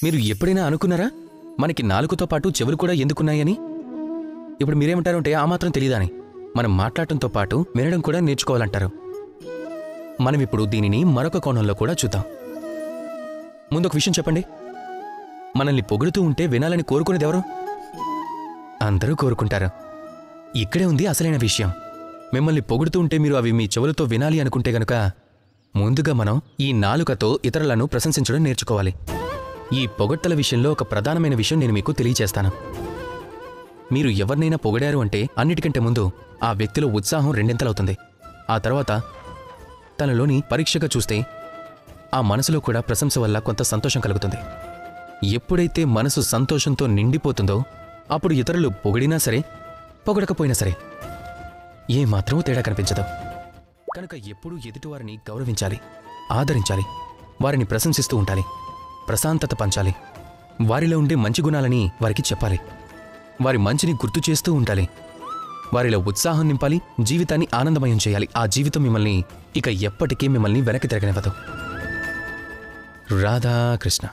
మీరు ఎప్పుడైనా అనుకున్నారా మనకి నాలుకతో పాటు చెవులు కూడా ఎందుకున్నాయని? ఇప్పుడు మీరేమంటారంటే ఆ మాత్రం తెలీదని. మనం మాట్లాడటంతో పాటు వినడం కూడా నేర్చుకోవాలంటారు. మనమిప్పుడు దీనిని మరొక కోణంలో కూడా చూద్దాం. ముందొక విషయం చెప్పండి. మనల్ని పొగుడుతూ ఉంటే వినాలని కోరుకునేదెవరు? అందరూ కోరుకుంటారు. ఇక్కడే ఉంది అసలైన విషయం. మిమ్మల్ని పొగుడుతూ ఉంటే మీరు అవి మీ చెవులతో వినాలి అనుకుంటే గనుక ముందుగా మనం ఈ నాలుకతో ఇతరులను ప్రశంసించడం నేర్చుకోవాలి. ఈ పొగడ్తల విషయంలో ఒక ప్రధానమైన విషయం నేను మీకు తెలియచేస్తాను. మీరు ఎవరినైనా పొగిడారు అంటే అన్నిటికంటే ముందు ఆ వ్యక్తిలో ఉత్సాహం రెండింతలవుతుంది. ఆ తర్వాత తనలోని పరీక్షగా చూస్తే ఆ మనసులో కూడా ప్రశంస వల్ల కొంత సంతోషం కలుగుతుంది. ఎప్పుడైతే మనసు సంతోషంతో నిండిపోతుందో అప్పుడు ఇతరులు పొగిడినా సరే పొగడకపోయినా సరే ఏమాత్రం తేడా కనిపించదు. కనుక ఎప్పుడూ ఎదుటివారిని గౌరవించాలి, ఆదరించాలి, వారిని ప్రశంసిస్తూ ఉండాలి, ప్రశాంతత పంచాలి, వారిలో ఉండే మంచి గుణాలని వారికి చెప్పాలి, వారి మంచిని గుర్తు చేస్తూ ఉండాలి, వారిలో ఉత్సాహం నింపాలి, జీవితాన్ని ఆనందమయం చేయాలి. ఆ జీవితం మిమ్మల్ని ఇక ఎప్పటికీ మిమ్మల్ని వెనక్కి తిరగనివ్వదు. రాధాకృష్ణ.